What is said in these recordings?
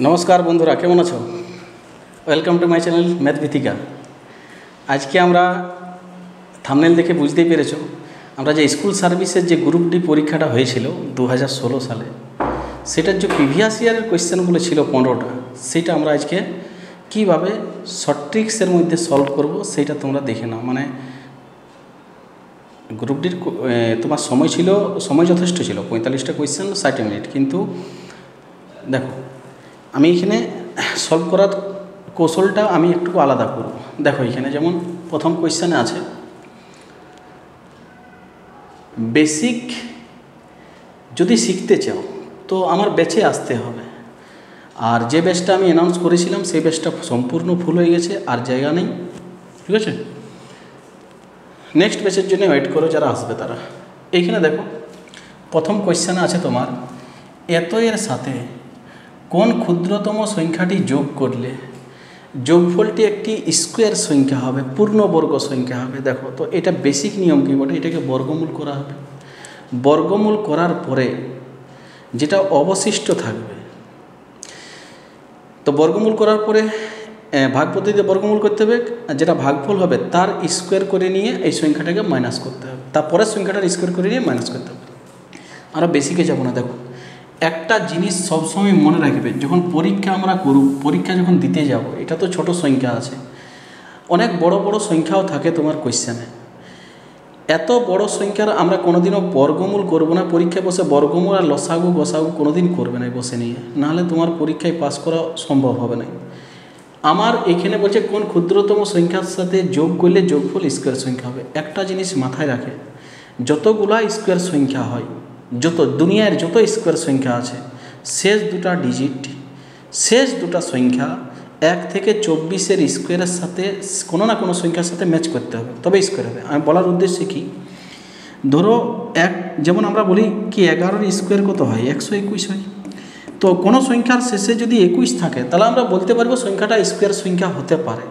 नमस्कार बंधुरा केमन आछो welcome to my channel math Vithika. आज के आमरा थामनेल देखे बुझतेई पेरेछो आमरा जे स्कूल सार्विसेर जे ग्रुप डी परीक्षाटा हयेछिलो 2016 साले सेटार जो प्रिभियास इयारेर कोश्चेनगुलो छिलो 15टा सेटा आमरा आजके किभाबे शर्ट ट्रिक्सের মধ্যে सल्व करब सेटा तोमरा देखे नाओ। माने ग्रुप डिर तुम्हार समय छिलो समय यथेष्ट छिलो 45टा कोश्चेन 60 मिनट किन्तु देखो আমি এখানে সলভ করার কৌশলটা আমি একটু আলাদা করব। দেখো এখানে যেমন প্রথম কোশ্চেনে আছে বেসিক যদি শিখতে চাও তো আমার ব্যাচে আসতে হবে, আর যে ব্যাচটা আমি অ্যানাউন্স করেছিলাম সেই ব্যাচটা সম্পূর্ণ ফুল হয়ে গেছে আর জায়গা নেই, ঠিক আছে। নেক্সট ব্যাচের জন্য ওয়েট করো যারা আসবে তারা। এইখানে দেখো প্রথম কোশ্চেনে আছে তোমার এত এর সাথে কোন ক্ষুদ্রতম সংখ্যাটি যোগ করলে যোগফলটি একটি স্কোয়ার সংখ্যা হবে, পূর্ণবর্গ সংখ্যা হবে। দেখো তো এটা বেসিক নিয়ম কি বলে, এটাকে বর্গমূল করা হবে। বর্গমূল করার পরে যেটা অবশিষ্ট থাকবে, তো বর্গমূল করার পরে ভাগ পদ্ধতিতে বর্গমূল করতে হবে, আর যেটা ভাগফল হবে তার স্কোয়ার করে নিয়ে এই সংখ্যাটাকে মাইনাস করতে হবে, তারপরের সংখ্যাটার স্কোয়ার করে নিয়ে মাইনাস করতে হবে। আমরা বেসিকে যাব না। দেখো একটা জিনিস সবসময় মনে রাখবে, যখন পরীক্ষা আমরা করব, পরীক্ষা যখন দিতে যাব, এটা তো ছোট সংখ্যা আছে, অনেক বড় বড় সংখ্যাও থাকে তোমার কোশ্চেনে। এত বড় সংখ্যার আমরা কোনোদিনও বর্গমূল করব না, পরীক্ষায় বসে বর্গমূল আর লসাগু গসাগু কোনোদিন করবে না বসে নিয়ে, নাহলে তোমার পরীক্ষায় পাস করা সম্ভব হবে না। আমার এখানে বলছে কোন ক্ষুদ্রতম সংখ্যার সাথে যোগ করলে যোগফল স্কোয়ার সংখ্যা হবে। একটা জিনিস মাথায় রাখে, যতগুলা স্কোয়ার সংখ্যা হয়, যত দুনিয়ার যত স্কোয়ার সংখ্যা আছে, শেষ দুটা ডিজিট, শেষ দুটা সংখ্যা 1 থেকে 24-এর স্কোয়ারের সাথে কোনো না কোনো সংখ্যার সাথে ম্যাচ করতে হবে, তবে স্কোয়ার হবে। আমি বলার উদ্দেশ্যে কি, ধরো যেমন আমরা বলি কি 11-এর স্কোয়ার কত হয়, 121 হয়। তো কোনো সংখ্যার শেষে যদি 21 থাকে তাহলে আমরা বলতে পারবো সংখ্যাটা স্কোয়ার সংখ্যা হতে পারে।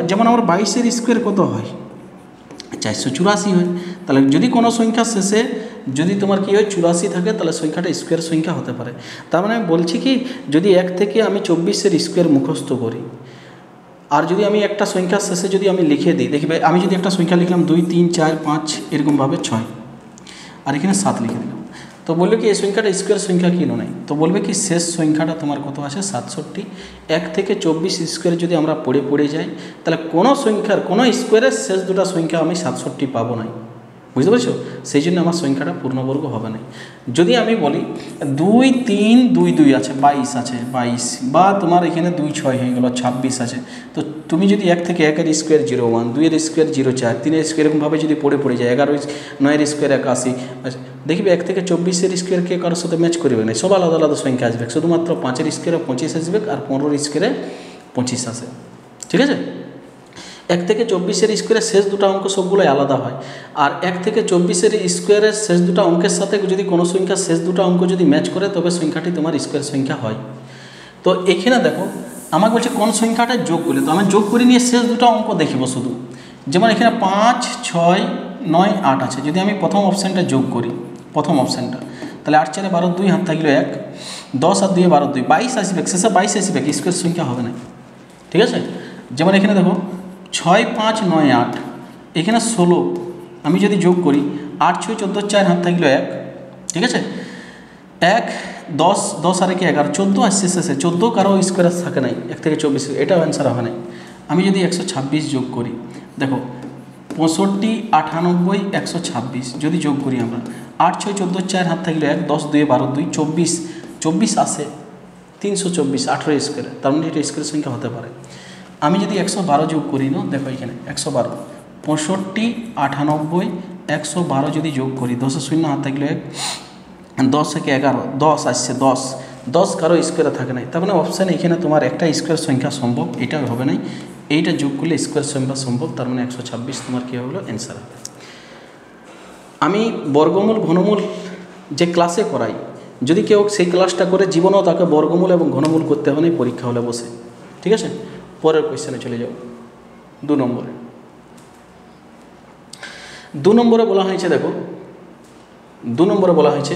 যেমন আমার 22-এর স্কোয়ার কত হয়, 484 হয়। তাহলে যদি কোনো সংখ্যার শেষে যদি তোমার কি হয় 84 থাকে তাহলে সংখ্যাটা স্কোয়ার সংখ্যা হতে পারে। তার মানে আমি বলছি কি, যদি 1 থেকে আমি 24-এর স্কোয়ার মুখস্থ করি, আর যদি আমি একটা সংখ্যার শেষে যদি আমি লিখে দিই, দেখবে আমি যদি একটা সংখ্যা লিখলাম 2 3 4 5 এরকমভাবে 6, আর এখানে 7 লিখে দিলাম, তো বলবে কি এই সংখ্যাটা স্কোয়ার সংখ্যা কি নয়, তো বলবে কি শেষ সংখ্যাটা তোমার কত আছে 67। 1 থেকে 24 স্কোয়ার যদি আমরা পড়ে যাই তাহলে কোনো সংখ্যার কোনো স্কোয়ারের শেষ দুটা সংখ্যা আমি 67 পাবো না, বুঝতে পারছো। সেই জন্য আমার সংখ্যাটা পূর্ণবর্গ হবে না। যদি আমি বলি 2 3 2 2 আছে 22 আছে 22, বা তোমার এখানে 2 6 হয়ে গেল 26 আছে, তো তুমি যদি 1 থেকে 1-এর স্কোয়ার 01, 2-এর স্কোয়ার 04, 3-এর স্কোয়ার এরকমভাবে যদি পড়ে যায় 11, 9-এর স্কোয়ার 81, দেখবে 1 থেকে 24-এর স্কোয়ারকে কারোর সাথে ম্যাচ করবে না, সব আলাদা আলাদা সংখ্যা আসবে। শুধুমাত্র 5-এর স্কোয়ারে 25 আসবে আর 15-এর স্কোয়ারে 25 আসে, ঠিক আছে। 1 থেকে 24-এর স্কোয়ারের শেষ দুটো অঙ্ক সবগুলোই আলাদা হয়, আর 1 থেকে 24-এর স্কোয়ারের শেষ দুটো অঙ্কের সাথে যদি কোনো সংখ্যা শেষ দুটো অঙ্ক যদি ম্যাচ করে তবে সংখ্যাটি তোমার স্কোয়ার সংখ্যা হয়। তো এখানে দেখো আমাকে বলছে কোন সংখ্যাটা যোগ করলে, তো আমি যোগ করে নিয়ে শেষ দুটো অঙ্ক দেখিব শুধু। যেমন এখানে 5 6 9 8 আছে, যদি আমি প্রথম অপশানটা যোগ করি, প্রথম অপশানটা, তাহলে 8 4 12 2 হাত থাকলো 1, 10 আর 2 12 2, 22 আসবে, শেষে 22 আসবে, স্কোয়ার সংখ্যা হবে না, ঠিক আছে। যেমন এখানে দেখো 6 5 9 8, এখানে 16 আমি যদি যোগ করি 8 6 14 4 হাত থাকলো 1, ঠিক আছে। 1 10 10 আর 1 11 14 আসছে শেষে, 14 কারো স্কোয়ার থাকে নাই 1 থেকে 24, এটাও অ্যান্সার হবে না। আমি যদি 126 যোগ করি, দেখো 65 98 126 যদি যোগ করি আমরা 8 6 14 4 হাত থাকলো 1, 10 2 12 2 24 24 আসে 324 18 স্কোয়ার, তার মানে এটা স্কোয়ার সংখ্যা হতে পারে। আমি যদি 112 যোগ করি না, দেখো এখানে 112 65 98 112 যদি যোগ করি, 10 0 হাত থাকলে 1, 10 থেকে 11 10 আসছে 10 10 কারো স্কোয়ারে থাকে নাই, তার মানে অপশানে এখানে তোমার একটা স্কোয়ার সংখ্যা সম্ভব, এটাও হবে না, এইটা যোগ করলে স্কোয়ার সংখ্যা সম্ভব, তার মানে 126 তোমার কী হলো অ্যান্সার হবে। আমি বর্গমূল ঘনমূল যে ক্লাসে করাই, যদি কেউ সেই ক্লাসটা করে জীবনেও তাকে বর্গমূল এবং ঘনমূল করতে হবে না পরীক্ষা হলে বসে, ঠিক আছে। পরের কোয়েশ্চেনে চলে যাও। 2 নম্বরে বলা হয়েছে, দেখো 2 নম্বরে বলা হয়েছে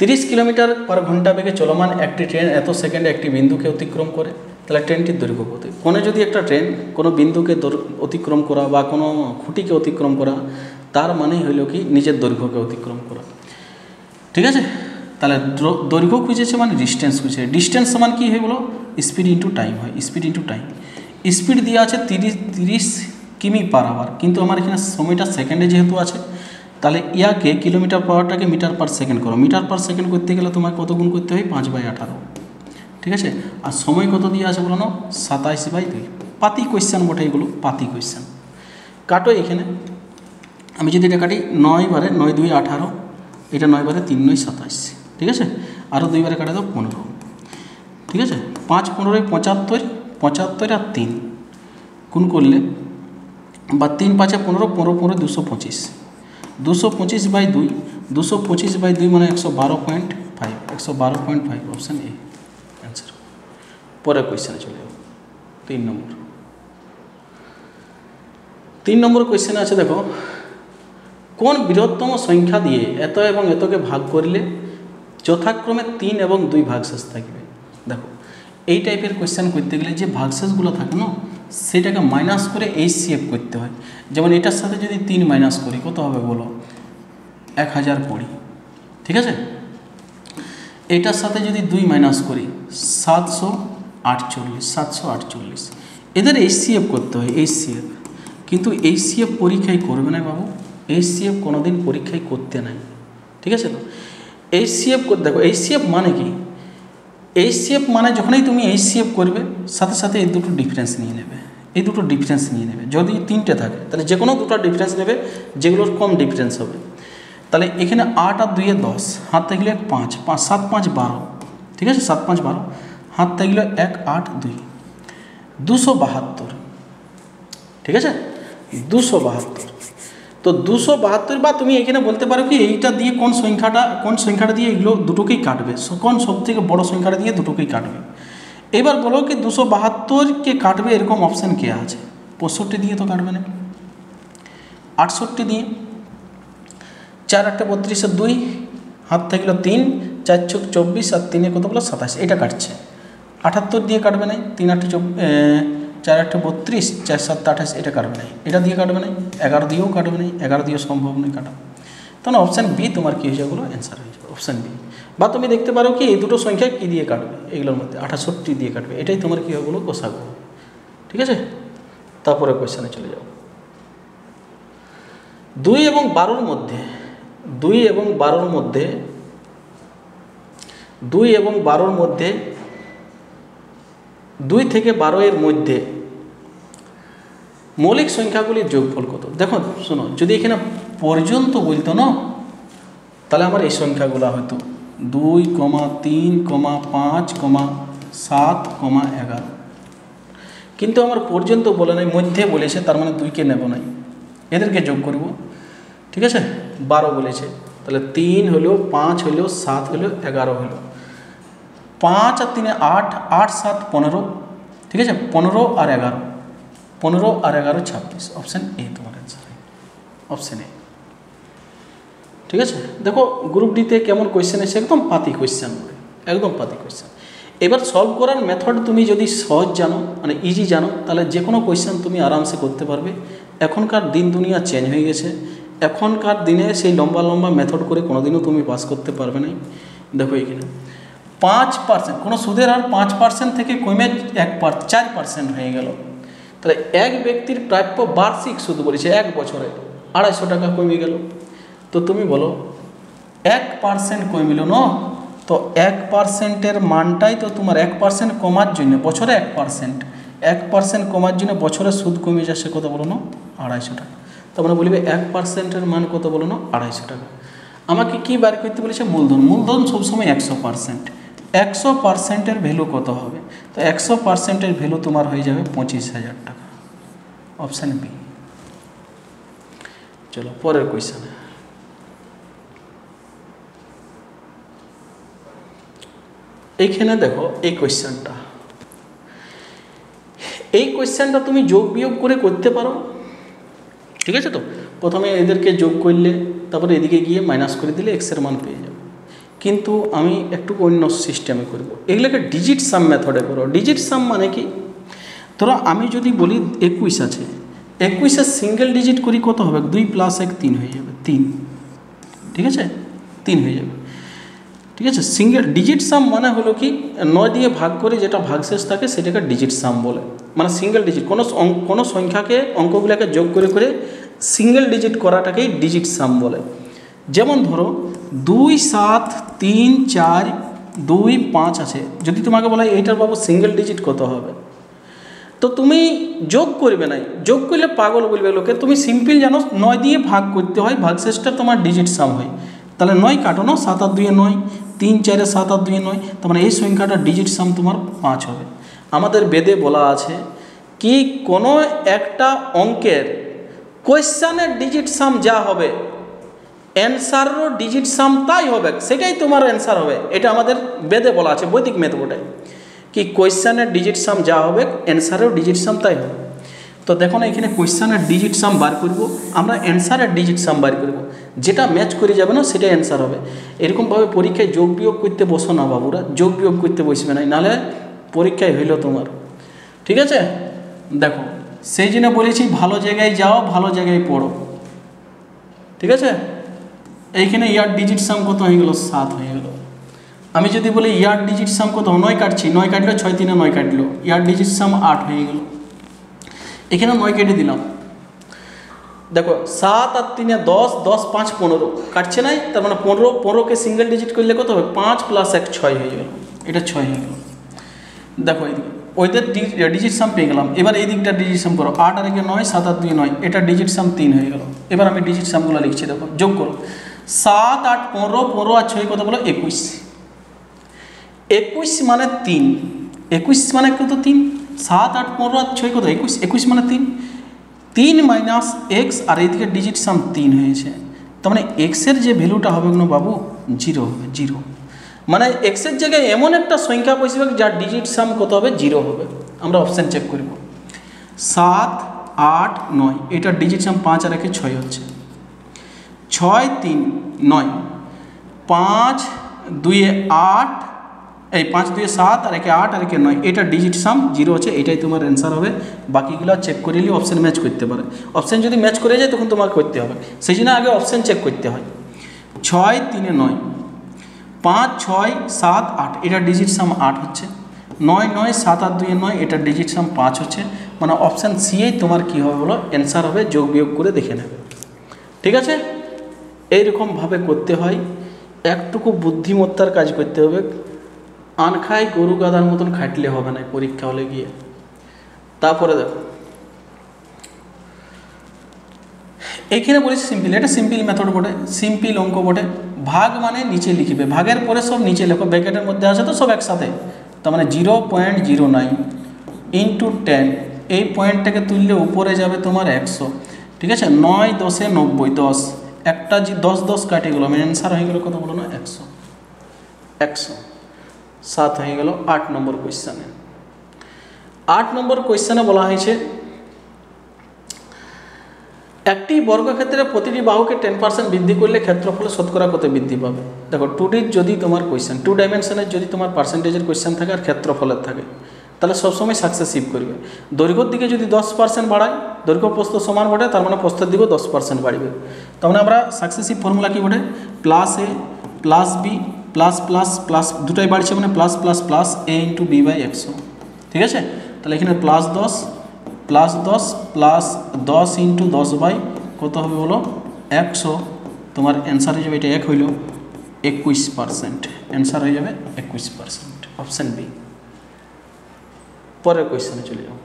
30 কিলোমিটার পার ঘন্টা বেগে চলমান একটি ট্রেন এত সেকেন্ডে একটি বিন্দুকে অতিক্রম করে, তাহলে ট্রেনটির দৈর্ঘ্য কত? কোণে যদি একটা ট্রেন কোনো বিন্দুকে অতিক্রম করা বা কোনো খুঁটিকে অতিক্রম করা, তার মানেই হইল কি নিজের দৈর্ঘ্যকে অতিক্রম করা। ঠিক আছে, তাহলে দৈর্ঘ্য খুঁজেছে মানে ডিস্টেন্স খুঁজেছে। ডিস্টেন্স সমান কী হয়ে গেলো? স্পিড ইন্টু টাইম হয়, স্পিড ইন্টু টাইম। স্পিড দেওয়া আছে 30 কিমি পার আওয়ার, কিন্তু আমার এখানে সময়টা সেকেন্ডে যেহেতু আছে, তাহলে ইয়াকে কিলোমিটার পাওয়ারটাকে মিটার পার সেকেন্ড করো। মিটার পার সেকেন্ড করতে গেলে তোমার কত গুণ করতে হয়? 5/18। ঠিক আছে, আর সময় কত দিয়ে আছে বলো না? 27/2। পাতি কোয়েশ্চেন বটে এগুলো, পাতি কোয়েশ্চেন। কাটো এখানে, আমি যদি এটা কাটি 9 বারে 9 2 18, এটা 9 বারে 3 9 27। ঠিক আছে, আরও 2 বারে কাটা দাও 15। ঠিক আছে, 5 15 75, 75 আর 3 গুণ করলে, বা 3 5 15, 15 15 225। 225/2, 225/2 মানে 112.5, 112.5 অপশান এ অ্যান্সার। পরের কোয়েশ্চেনে চলে যাব, 3 নম্বর। 3 নম্বর কোয়েশ্চেনে আছে, দেখো কোন বৃহত্তম সংখ্যা দিয়ে এত এবং এতকে ভাগ করলে যথাক্রমে 3 এবং 2 ভাগশেষ থাকবে। দেখো এই টাইপের কোয়েশ্চেন করতে গেলে যে ভাগশেষগুলো থাকে না, সেটাকে মাইনাস করে HCF করতে হয়। যেমন এটার সাথে যদি 3 মাইনাস করি কত হবে বলো? 1020। ঠিক আছে, এটার সাথে যদি 2 মাইনাস করি 748। এদের HCF করতে হয়, HCF। কিন্তু HCF পরীক্ষায় করবে না বাবু, HCF কোনোদিন পরীক্ষায় করতে নাই। ঠিক আছে, তো HCF দেখো HCF মানে কি? HCF মানে যখনই তুমি HCF করবে সাথে সাথে এই দুটো ডিফারেন্স নিয়ে নেবে, এই দুটো ডিফারেন্স নিয়ে নেবে। যদি 3টে থাকে তাহলে যে কোনো দুটো ডিফারেন্স নেবে, যেগুলোর কম ডিফারেন্স হবে। তাহলে এখানে 8 আর 2 এ 10, হাত থাকলে 5, 5 7 5 12। ঠিক আছে, 7 5 12, হাত থাকলে 1 8 2, 272। ঠিক আছে, 272। তো 272, বা তুমি এখানে বলতে পারো কি এইটা দিয়ে কোন সংখ্যাটা দিয়ে এগুলো দুটোকেই কাটবে, কোন সব থেকে বড় সংখ্যাটা দিয়ে দুটোকেই কাটবে। এবার বলো কি 272কে কাটবে এরকম অপশান কে আছে? 65 দিয়ে তো কাটবে না, 68 দিয়ে, 4 8 32 আর 2, হাত থাকলো 3, 4 6 24 আর 3 কত বলো? 27, এটা কাটছে। 78 দিয়ে কাটবে না, 3 8 4 8 32, 4 7 28, এটা কাটবে না, এটা দিয়ে কাটবে না, 11 দিয়েও কাটবে না, 11 দিয়েও সম্ভব নয় কাটা। তখন অপশান বি তোমার কী হয়ে যাবে? অ্যান্সার হয়ে যাবে অপশান বি। বা তুমি দেখতে পারো কি এই দুটো সংখ্যা কী দিয়ে কাটবে, এগুলোর মধ্যে 68 দিয়ে কাটবে, এটাই তোমার কী হবে? গোসাগু। ঠিক আছে, তারপরে কোয়েশ্চেনে চলে যাও। 2 এবং 12-র মধ্যে 2 এবং 12-র মধ্যে 2 এবং 12-র মধ্যে 2 থেকে 12 এর মধ্যে মৌলিক সংখ্যাগুলির যোগফল কত? দেখো শোনো, যদি এখানে পর্যন্ত বলতো না, তাহলে আমার এই সংখ্যাগুলো হয়তো 2, 3, 5, 7, 11। কিন্তু আমার পর্যন্ত বলে নাই, মধ্যে বলেছে, তার মানে 2কে নেব নাই, এদেরকে যোগ করব। ঠিক আছে, 12 বলেছে, তাহলে 3 হলো, 5 হলো, 7 হলো, 11 হলো। 5 আর 3 8, 8 7 15। ঠিক আছে, 15 আর 11, 15 আর 11 26। অপশান এ তোমার অ্যান্সার, অপশান এ। ঠিক আছে, দেখো গ্রুপ ডিতে কেমন কোয়েশ্চেন এসে, একদম পাতি কোয়েশ্চেন, একদম পাতি কোয়েশ্চেন। এবার সলভ করার মেথড তুমি যদি সহজ জানো, মানে ইজি জানো, তাহলে যে কোনো কোয়েশ্চেন তুমি আরামসে করতে পারবে। এখনকার দিন দুনিয়া চেঞ্জ হয়ে গেছে, এখনকার দিনে সেই লম্বা লম্বা মেথড করে কোনোদিনও তুমি পাস করতে পারবে না। দেখো এখানে 5%, কোনো সুদের হার 5% থেকে কমে 4% হয়ে গেল। তাহলে এক ব্যক্তির প্রাপ্য বার্ষিক সুদ বলেছে 1 বছরে 250 টাকা কমে গেল। তো তুমি বলো 1% কমিল না, তো 1%-এর মানটাই তো তোমার 1% কমার জন্য বছরে 1% কমার জন্য বছরে সুদ কমে যাচ্ছে কত বলো না? 250 টাকা। তার মানে বলবে 1%-এর মান কত বলো না? 250 টাকা। আমাকে কি বার করতে বলেছে? মূলধন। মূলধন সবসময় 100%। 100%-এর ভ্যালু কত হবে? তো 100%-এর ভ্যালু তোমার হয়ে যাবে 25,000 টাকা। Option B. চলো পরের কোয়েশ্চেনে। এইখানে দেখো এই কোয়েশ্চেনটা তুমি যোগ বিয়োগ করে করতে পারো। ঠিক আছে, তো প্রথমে এদেরকে যোগ করলে, তারপরে এদিকে গিয়ে মাইনাস করে দিলে এক্সের মান পেয়ে যাবে। কিন্তু আমি একটু অন্য সিস্টেমে করব। এগুলোকে ডিজিট সাম মেথডে করো। ডিজিট সাম মানে কি, ধরো আমি যদি বলি 21 আছে, 21-এর সিঙ্গেল ডিজিট করি কত হবে, 2 + 1 3 হয়ে যাবে, 3, ঠিক আছে, 3 হয়ে যাবে, ঠিক আছে। সিঙ্গেল ডিজিট সাম মানে হলো কি 9 দিয়ে ভাগ করে যেটা ভাগশেষ থাকে সেটাকে ডিজিট সাম বলে। মানে সিঙ্গেল ডিজিট কোনো সংখ্যাকে অঙ্কগুলোকে যোগ করে করে সিঙ্গেল ডিজিট করাটাকেই ডিজিট সাম বলে। যেমন ধরো 2 7 3 4 2 5 আছে, যদি তোমাকে বলা হয় এইটার বাবু সিঙ্গেল ডিজিট কত হবে, তো তুমি যোগ করবে না, যোগ করলে পাগল বলবে লোকে। তুমি সিম্পল জানো 9 দিয়ে ভাগ করতে হয়, ভাগশেষটা তোমার ডিজিট সাম হয়। তাহলে 9 কাটো না, 7 আর 2 9, 3 4 7 আর 2 9, তার মানে এই সংখ্যাটা ডিজিট সাম তোমার 5 হবে। আমাদের বেদে বলা আছে কি কোনো একটা অঙ্কের কোয়েশ্চানের ডিজিট সাম যা হবে অ্যান্সারও ডিজিট সাম তাই হবে, সেটাই তোমার অ্যান্সার হবে। এটা আমাদের বেদে বলা আছে, বৈদিক মেথডে, কি কোয়েশ্চানের ডিজিট সাম যা হবে অ্যান্সারেও ডিজিট সাম তাই হবে। তো দেখো না এখানে কোয়েশ্চানের ডিজিট সাম বার করব, আমরা অ্যান্সারের ডিজিট সাম বার করব, যেটা ম্যাচ করে যাবে না সেটাই অ্যান্সার হবে। এরকমভাবে পরীক্ষায় যোগ বিয়োগ করতে বসো না বাবুরা, যোগ বিয়োগ করতে বসবে না, নাহলে পরীক্ষায় হইল তোমার, ঠিক আছে। দেখো সেই জন্য বলেছি ভালো জায়গায় যাও, ভালো জায়গায় পড়ো, ঠিক আছে। এইখানে ইয়ার ডিজিট সাম কত হয়ে গেল, 7 হয়ে গেল। আমি যদি বলি ইয়ার ডিজিট সাম কত, 9 কাটছি, 9 কাটলো 6 3 9 কাটলো, ইয়ার ডিজিট সাম 8 হয়ে গেল। এখানে 9 কেটে দিলাম, দেখো 7 আর 3 10, 10 5 15 কাটছে নাই, তার মানে 15কে সিঙ্গেল ডিজিট করলে কত হবে, 5 + 1 6 হয়ে গেল, এটা 6 হয়ে গেল। দেখো এইদিকে ওইদের ডিজিট সাম পেয়ে গেলাম। এবার এই দিকটা ডিজিট সাম করো, 8 আর 1 9, 7 আর 2 9, এটা ডিজিট সাম 3 হয়ে গেল। এবার আমি ডিজিট সামগুলো লিখছি, দেখো যোগ করো, 7 8 15, 15 আর 6 কত বলো 21, 21 মানে 3, 21 মানে কত 3, 7 8 15 আর 6 কত 21, 21 মানে 3, 3 - x, আর এইদিকে ডিজিট সাম 3 হয়েছে। তার মানে এক্সের যে ভ্যালুটা হবে না বাবু 0 হবে, 0, মানে এক্সের জায়গায় এমন একটা সংখ্যা বসবে যার ডিজিট সাম কত হবে, 0 হবে। আমরা অপশান চেক করব, 7 8 9, এটার ডিজিট সাম 5 আর 1 6 হচ্ছে, 6 3 9, 5 2 8, এই 5 2 7 আর 1 8 আর 1 9, এটা ডিজিট সাম 0 হচ্ছে, এটাই তোমার অ্যান্সার হবে। বাকিগুলো চেক করে নিলে অপশান ম্যাচ করতে পারে, অপশান যদি ম্যাচ করে যায় তখন তোমাকে করতে হবে, সেই জন্য আগে অপশান চেক করতে হয়। 6 3 9, 5 6 7 8, এটা ডিজিট সাম 8 হচ্ছে, 9 9 7 আর 2 9, এটা ডিজিট সাম 5 হচ্ছে, মানে অপশান সিই তোমার কী হবে বলো, অ্যান্সার হবে। যোগ বিয়োগ করে দেখে নেবে, ঠিক আছে। এইরকমভাবে করতে হয়, একটুকু বুদ্ধিমত্তার কাজ করতে হবে, আনখায় গরু গাদার মতন খাটলে হবে না পরীক্ষা হলে গিয়ে। তারপরে দেখো এইখানে বলেছি সিম্পল, এটা সিম্পল মেথড বটে, সিম্পল অঙ্ক বটে। ভাগ মানে নিচে লিখবে, ভাগের পরে সব নিচে লেখো, ব্র্যাকেটের মধ্যে আছে তো সব একসাথে, তার মানে 0.09 × 10, এই পয়েন্টটাকে তুললে উপরে যাবে তোমার 100, ঠিক আছে। 9 10 90, 10 একটা 10 10 কাটে গেলো, মানে অ্যান্সার হয়ে গেলো কত বলো না, 100, 107 হয়ে গেল। 8 নম্বর কোয়েশ্চানে, 8 নম্বর কোয়েশ্চানে বলা হয়েছে একটি বর্গক্ষেত্রে প্রতিটি বাহুকে 10% বৃদ্ধি করলে ক্ষেত্রফলে শতকরা কত বৃদ্ধি পাবে। দেখো 2Dর যদি তোমার কোয়েশ্চান, 2 ডাইমেনশনের যদি তোমার পার্সেন্টেজের কোয়েশ্চান থাকে আর ক্ষেত্রফলের থাকে, তাহলে সবসময় সাকসেসিভ করবে। দৈর্ঘ্যর দিকে যদি 10% বাড়ায়, দৈর্ঘ্য প্রস্থ সমান বটে, তার মানে প্রস্থের দিকেও 10% বাড়বে। তার মানে আমরা সাকসেসিভ ফর্মুলা কী বটে, +a + b প্লাস দুটাই বাড়ছে, মানে plus plus plus a × b/100, ঠিক আছে। তাহলে এখানে +10 +10 +10 × 10 কত হবে বলো, 100, তোমার অ্যান্সার হয়ে যাবে, এটা 1 হইল 21%, অ্যান্সার হয়ে যাবে 21%, অপশান বি। পরের কোয়েশ্চেনে চলে যাও,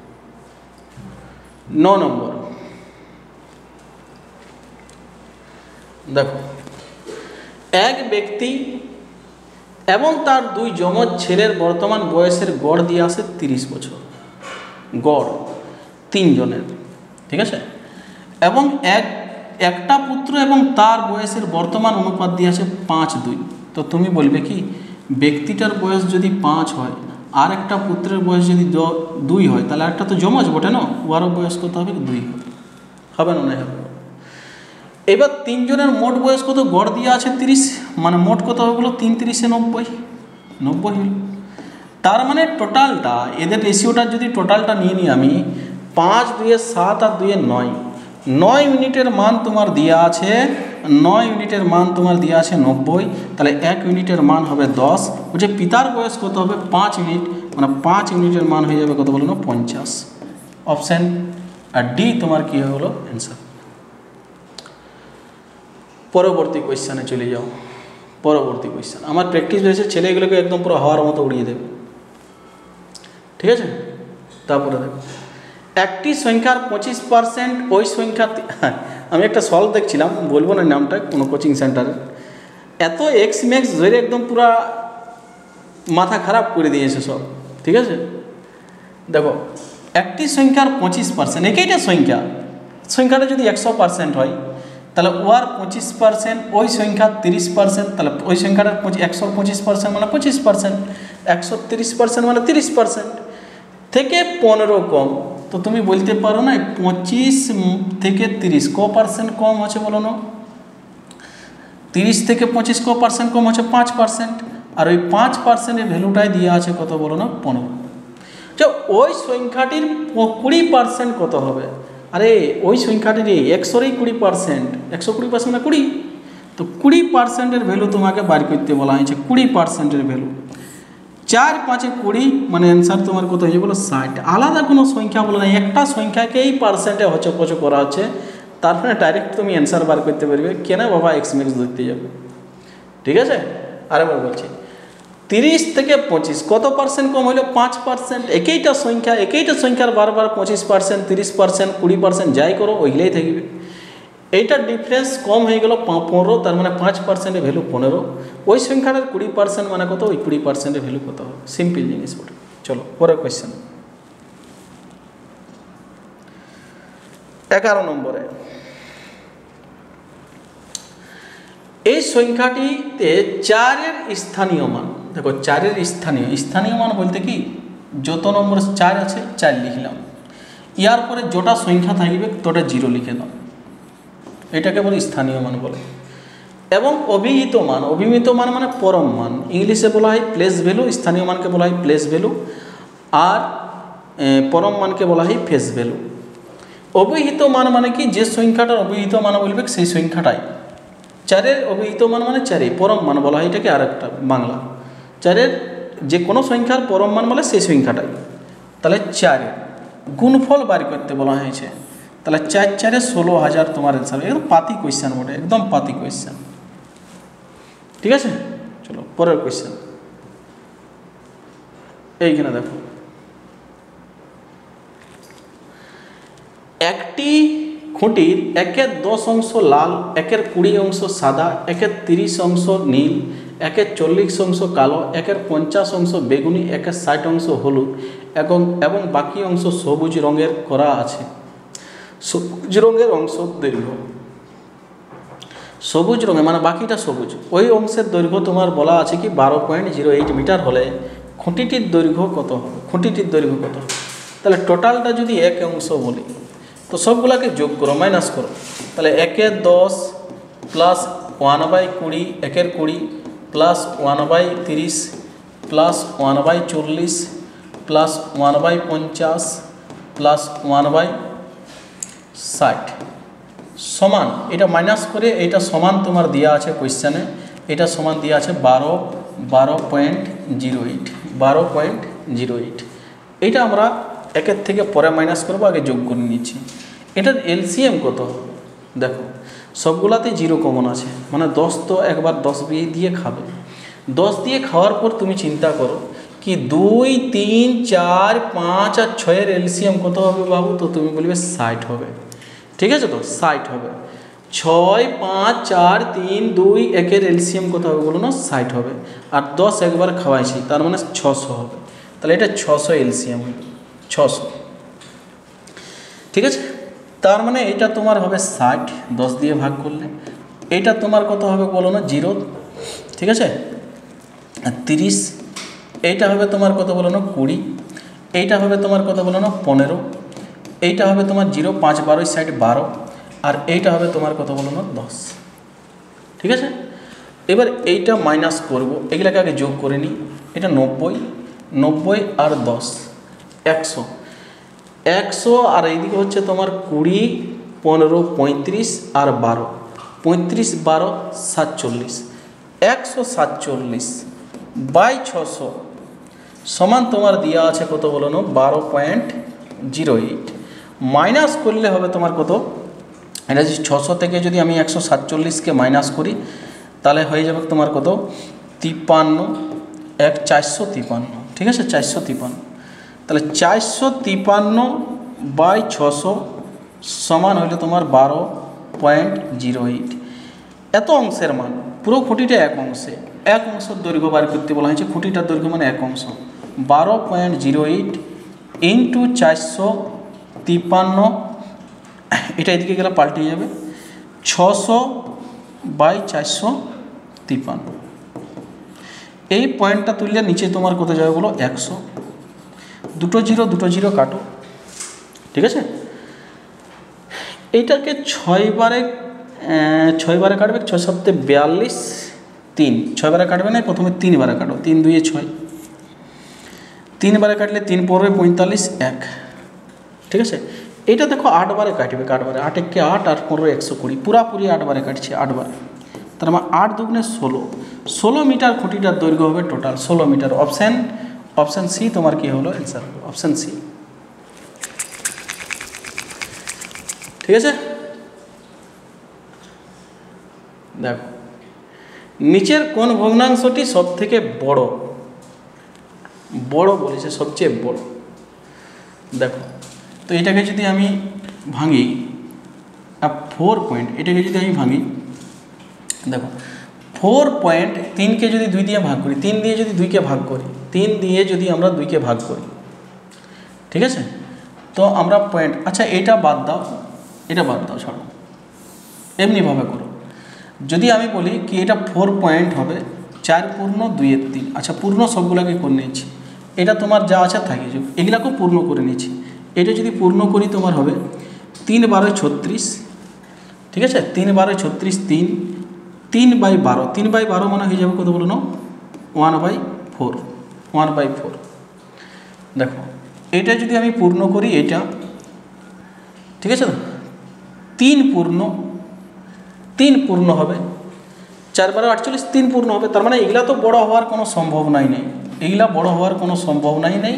9 নম্বর। দেখো এক ব্যক্তি এবং তার 2 যমজ ছেলের বর্তমান বয়সের গড় দিয়ে আসে 30 বছর, গড় 3 জনের, ঠিক আছে। এবং একটা পুত্র এবং তার বয়সের বর্তমান অনুপাত দিয়ে আছে 5:2। তো তুমি বলবে কি ব্যক্তিটার বয়স যদি 5 হয় আর একটা পুত্রের বয়স যদি 2 হয়, তাহলে একটা তো যমজ বটে না, ওয়ারও বয়স কত হবে, 2 হবে না, হবে। এবার 3 জনের মোট বয়স কত, গড় দিয়ে আছে 30, মানে মোট কত হয়ে গেলো 3 3 90, 90 হলো। তার মানে টোটালটা এদের রেশিওটার যদি টোটালটা নিয়ে নিই আমি, 5 2 7 আর 2 9, 9 ইউনিটের মান তোমার দেওয়া আছে, 9 ইউনিটের মান তোমার দেওয়া আছে 90, তাহলে 1 ইউনিটের মান হবে 10, বলছে পিতার বয়স কত হবে 5 ইউনিট, মানে 5 ইউনিটের মান হয়ে যাবে কত বলো না 50। অপশান আর ডি তোমার কী হলো অ্যান্সার। পরবর্তী কোয়েশ্চানে চলে যাও। পরবর্তী কোয়েশ্চান আমার প্র্যাকটিস হয়েছে, ছেলেগুলোকে একদম পুরো হওয়ার মতো উড়িয়ে দেবে, ঠিক আছে। তারপরে দেখো, একটি সংখ্যার 25% ওই সংখ্যা, আমি একটা সলভ দেখছিলাম, বলবো না নামটা, কোনো কোচিং সেন্টারের, এত এক্স ম্যাক্স ধরে একদম পুরা মাথা খারাপ করে দিয়েছে সব, ঠিক আছে। দেখো একটি সংখ্যার 25%, একইটা সংখ্যাটা যদি 100% হয় তাহলে ওর 25%, ওই সংখ্যার 30%, তাহলে ওই সংখ্যাটার 125% মানে 25%, 130% মানে 30% থেকে 15 কম। তো তুমি বলতে পারো না 25 থেকে 30 ক% কম হচ্ছে বলো না, 30 থেকে 25 ক% কম হচ্ছে 5%, আর ওই 5%-এর ভ্যালুটাই দিয়ে আছে কত বলো না 15। যে ওই সংখ্যাটির 20% কত হবে, আরে ওই সংখ্যাটির 100-ই 20%, 120% মানে 20, তো 20%-এর ভ্যালু তোমাকে বার করতে বলা হয়েছে, 20%-এর ভ্যালু। 4 5 20 মানে অ্যান্সার তোমার কত হয়ে যাবে বলো 60। আলাদা কোনো সংখ্যা বলো না, একটা সংখ্যাকেই পার্সেন্টে হচপচ করা হচ্ছে, তারপরে ডাইরেক্ট তুমি অ্যান্সার বার করতে পারবে, কেন বাবা এক্স ম্যাক্স ধরতে যাবে, ঠিক আছে। আরেকবার বলছি, 30 থেকে 25 কত পার্সেন্ট কম হলো 5%, একইটা সংখ্যার বারবার 25%, 30%, 20% যাই করো ওইগুলোই থাকবে। এইটার ডিফারেন্স কম হয়ে গেল 15, তার মানে 5%-এর ভ্যালু 15, ওই সংখ্যাটার 20% মানে কত, ওই 20%-এর ভ্যালু কত হবে, সিম্পল জিনিস ওটা। চলো পরের কোয়েশ্চেন, 11 নম্বরে, এই সংখ্যাটিতে 4-এর স্থানীয় মান, দেখো 4-এর স্থানীয় মান বলতে কি, যত নম্বর 4 আছে 4 লিখলাম, ইয়ার পরে যটা সংখ্যা থাকবে তোটা 0 লিখে দাও, এটাকে বলে স্থানীয় মান বলে। এবং অভিহিত মান মানে পরম মান, ইংলিশে বলা হয় প্লেস ভ্যালু, স্থানীয় মানকে বলা হয় প্লেস ভ্যালু, আর পরম মানকে বলা হয় ফেস ভ্যালু। অভিহিত মান মানে কি, যে সংখ্যাটার অভিহিত মান বলবে সেই সংখ্যাটাই। 4-এর অভিহিত মান মানে 4, পরম মান বলা হয় এটাকে, আরেকটা বাংলা 4-এর যে কোনো সংখ্যার পরম মান বলে সেই সংখ্যাটাই। তাহলে 4-এর গুণফল বার করতে বলা হয়েছে, তাহলে 4 4 16,000 তোমার অ্যান্সার। একদম পাতি কোয়েশ্চেন বটে, একদম পাতি কোয়েশ্চেন, ঠিক আছে। চলো পরের কোয়েশ্চেন, এইখানে দেখো, একটি খুঁটির 1/10 অংশ লাল, 1/20 অংশ সাদা, 1/30 অংশ নীল, 1/40 অংশ কালো, 1/50 অংশ বেগুনি, 1/60 অংশ হলুদ এবং বাকি অংশ সবুজ রঙের করা আছে। সবুজ রঙের অংশ দৈর্ঘ্য, সবুজ রঙের মানে বাকিটা সবুজ, ওই অংশের দৈর্ঘ্য তোমার বলা আছে কি 12.08 মিটার হলে খুঁটিটির দৈর্ঘ্য কত হবে, তাহলে টোটালটা যদি 1 অংশ বলি তো সবগুলাকে যোগ করো, মাইনাস করো, তাহলে 1/10 plus 1/20, 1/20 plus 1/30 plus 1/40 plus 1/50 plus 1/60 সমান, এটা মাইনাস করে এটা সমান তোমার দেওয়া আছে কোয়েশ্চেনে, এটা সমান দেওয়া আছে 12.08। এইটা আমরা একের থেকে পরে মাইনাস করবো, আগে যোগ করে নিচ্ছি। এটার এলসিএম কত, দেখো সবগুলাতে 0 কমন আছে, মানে 10 তো একবার 10 দিয়ে খাবে, 10 দিয়ে খাওয়ার পর তুমি চিন্তা করো কি 2 3 4 5 আর 6-এর এলসিএম কত হবে বাবু, তো তুমি বলবে 60 হবে, ঠিক আছে। তো 60 হবে, 6 5 4 3 2 1-এর এলসিএম কত হবে বলো না 60 হবে, আর 10 একবার খাওয়াইছি তার মানে 600 হবে, তাহলে এটা 600 এলসিএম হবে, 600, ঠিক আছে। তার মানে এটা তোমার হবে 60, 10 দিয়ে ভাগ করলে, এইটা তোমার কত হবে বলো না 0, ঠিক আছে। আর 30, এইটা হবে তোমার কত বলো না 20, এইটা হবে তোমার কত বলো না 15, এইটা হবে তোমার 0 5 12 60 12, আর এইটা হবে তোমার কত বলো না 10, ঠিক আছে। এবার এইটা মাইনাস করব, এগুলাকে আগে যোগ করে নিই। এটা 90, 90 আর 10 100, 100 আর এইদিকে হচ্ছে তোমার 20, 15, 35 আর 12, 35, 12, 47, 147 বাই 600 সমান তোমার দেওয়া আছে কত বলো না, 12.08। মাইনাস করলে হবে তোমার কত, এটা যদি 600 থেকে যদি আমি 147কে মাইনাস করি তাহলে হয়ে যাবে তোমার কত, 53, 453, ঠিক আছে, 453। তাহলে 453 বাই 600 সমান হইলে তোমার 12.08। এত অংশের মান, পুরো খুঁটিটা এক অংশে, এক অংশের দৈর্ঘ্য বার করতে বলা হয়েছে। খুঁটিটার দৈর্ঘ্য মানে এক অংশ, 12.08 ইন্টু 453, এটা এদিকে গেলে পাল্টে যাবে 600 বাই 453। এই পয়েন্টটা তুললে নিচে তোমার কত যাবে বলো, 100। দুটো জিরো কাটো, ঠিক আছে। এইটাকে 6 বারে কাটবে, 6 7 42, 3 6 বারে কাটবে না, প্রথমে 3 বারে কাটো, 3 2 6, 3 বারে কাটলে 3 পড়বে 45, 1, ঠিক আছে। এইটা দেখো 8 বারে কাটবে, 8 বারে, 8 1 8 আর 15 120, পুরাপুরি 8 বারে কাটছে, 8 বারে। তার মানে 8 দুগুণে 16, 16 মিটার খুঁটিটার দৈর্ঘ্য হবে টোটাল 16 মিটার। অপশান সি তোমার কি হলো অ্যান্সার, অপশান সি, ঠিক আছে। দেখো নিচের কোন ভগ্নাংশটি সব থেকে বড় বলেছে, সবচেয়ে বড়। দেখো তো এটাকে যদি আমি ভাঙি 4 পয়েন্ট, এটাকে যদি আমি ভাঙি, দেখো 4.3কে যদি 2 দিয়ে ভাগ করি, 3 দিয়ে যদি 2কে ভাগ করি, 3 দিয়ে যদি আমরা 2কে ভাগ করি, ঠিক আছে, তো আমরা পয়েন্ট, আচ্ছা এটা বাদ দাও, ছাড়ো, এমনিভাবে করো। যদি আমি বলি কি এটা 4 পয়েন্ট হবে 4 পূর্ণ 2 এর 3, আচ্ছা পূর্ণ সবগুলোকে করে নিয়েছি, এটা তোমার যা আছে থাকে যাবে, এগুলাকেও পূর্ণ করে নিয়েছি। এটা যদি পূর্ণ করি তোমার হবে 3 12 36, ঠিক আছে, 3 12 36, 3 বাই 12, 3 বাই 12 মানে হয়ে যাবে কত বলো না, 1/4। দেখো এটা যদি আমি পূর্ণ করি, এটা ঠিক আছে, 3 পূর্ণ হবে, 4 12 48, 3 পূর্ণ হবে। তার মানে এগুলা তো বড় হওয়ার কোনো সম্ভাবনাই নেই,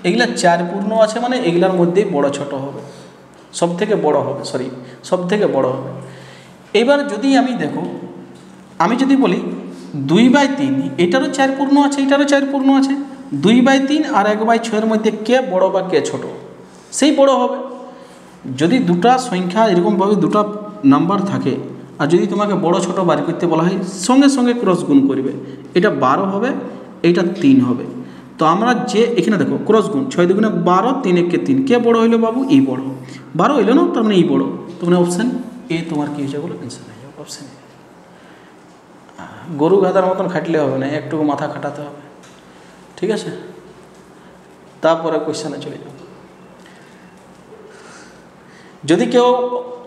এগুলা 4 পূর্ণ আছে মানে এগুলার মধ্যেই বড় ছোট হবে, সব থেকে বড় হবে। এবার যদি আমি দেখো, আমি যদি বলি 2/3, এটারও 4 পূর্ণ আছে, এটারও 4 পূর্ণ আছে, 2/3 আর 1/6 মধ্যে কে বড় বা কে ছোট, সেই বড় হবে। যদি দুটা সংখ্যা এরকমভাবে দুটা নাম্বার থাকে আর যদি তোমাকে বড় ছোট বার করতে বলা হয়, সঙ্গে সঙ্গে ক্রস গুণ করবে, এটা 12 হবে, এইটা 3 হবে। তো আমরা যে এখানে দেখো ক্রস গুণ, 6 2 12, 3 1 3, কে বড় হইলো বাবু, এই বড়, 12 হইলো না, তার মানে এই বড়। তো মানে অপশান এ তোমার কি হয়েছে বলো, অ্যান্সার হয়ে যাবে অপশান এ। গরু গাধার মতন খাটলে হবে না, একটু মাথা খাটাতে হবে, ঠিক আছে। তারপরে কোয়েশ্চেনে চলে যাও। যদি কেউ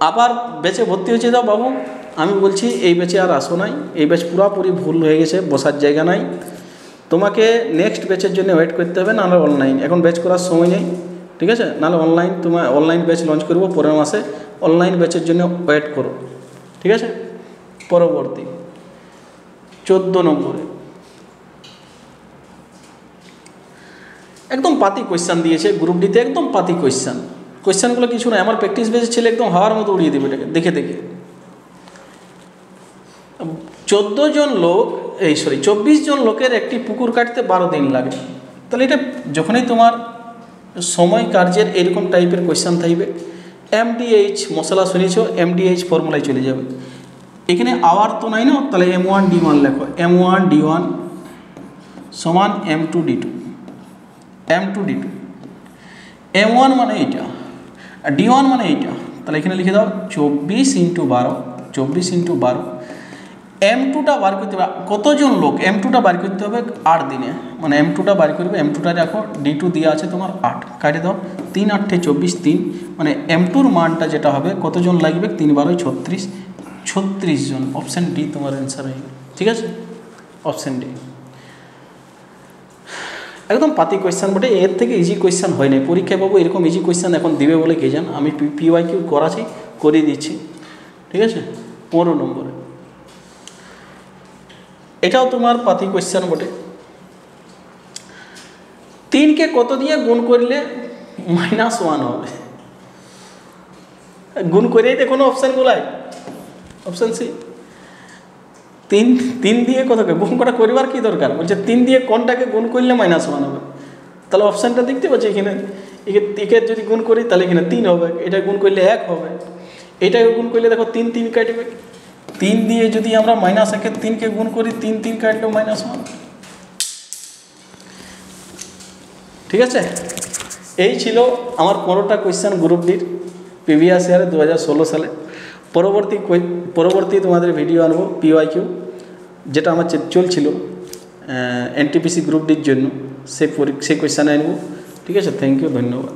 আবার ব্যাচে ভর্তি হয়েছে, যাও বাবু আমি বলছি এই ব্যাচে আর আসো নাই, এই ব্যাচ পুরোপুরি ভুল হয়ে গেছে, বসার জায়গা নাই, তোমাকে নেক্সট ব্যাচের জন্য ওয়েট করতে হবে, নাহলে অনলাইন, এখন ব্যাচ করার সময় নেই, ঠিক আছে, নাহলে অনলাইন ব্যাচ লঞ্চ করবো পরের মাসে, অনলাইন ব্যাচের জন্য ওয়েট করো, ঠিক আছে। পরবর্তী 14 নম্বরে একদম পাতি কোয়েশ্চান দিয়েছে, গ্রুপ ডিতে একদম পাতি কোয়েশ্চানগুলো কিছু নয়, আমার প্র্যাকটিস বেসে ছেলে একদম হাওয়ার মতো উড়িয়ে দেবে এটাকে দেখে 24 জন লোকের একটি পুকুর কাটতে 12 দিন লাগে। তাহলে এটা যখনই তোমার সময় কার্যের এরকম টাইপের কোয়েশ্চান থাকবে, MDH মশলা শুনেছ, MDH ফর্মুলায় চলে যাবে। এখানে আওয়ার তো নাই না, তাহলে M1 D1 লেখো, M1 D1 সমান M2 D2, M1 মানে এইটা আর D1 মানে এইটা, তাহলে এখানে লিখে দাও 24 × 12। M2টা বার করতে হবে, কতজন লোক, M2টা বার করতে হবে 8 দিনে, মানে M2টা বার করবে, M2টা দেখো D2 দেওয়া আছে তোমার 8, কাটে দাও 3 8 24, 3 মানে M2র মানটা যেটা হবে কতজন লাগবে, 3 12 36 জন। অপশান ডি তোমার অ্যান্সার হয়ে গেল। ঠিক আছে, অপশান ডি একদম পাতি কোয়েশ্চান বটে, এর থেকে ইজি কোয়েশ্চান হয় নাই পরীক্ষায় পাবো এরকম ইজি কোয়েশ্চান এখন দিবে বলে কে জান। আমি PYQ করাছি, করিয়ে দিচ্ছি, ঠিক আছে। 15 নম্বরে এটাও তোমার পাতি কোয়েশ্চান বটে। 3কে কত দিয়ে গুণ করলে -1 হবে? গুণ করেই দেখুন অপশানগুলাই, অপশান সি। 3 দিয়ে কতকে গুণ করা করিবার কি দরকার, বলছে 3 দিয়ে কোনটাকে গুণ করলে -1 হবে। তাহলে অপশানটা দেখতে পাচ্ছি এখানে, একে যদি গুণ করি তাহলে এখানে 3 হবে, এটা গুণ করলে 1 হবে, এটাকে গুণ করলে দেখো 3 কাটবে। 3 দিয়ে যদি আমরা -1-এ 3কে গুণ করি 3 কাটলো -1। ঠিক আছে, এই ছিল আমার 15টা কোয়েশ্চান গ্রুপ ডির প্রিভিয়াস ইয়ারে 2016 সালে। পরবর্তী তোমাদের ভিডিও আনবো PYQ, যেটা আমার চলছিল NTPC গ্রুপ ডির জন্য, সেই কোয়েশ্চান আনবো। ঠিক আছে, থ্যাংক ইউ, ধন্যবাদ।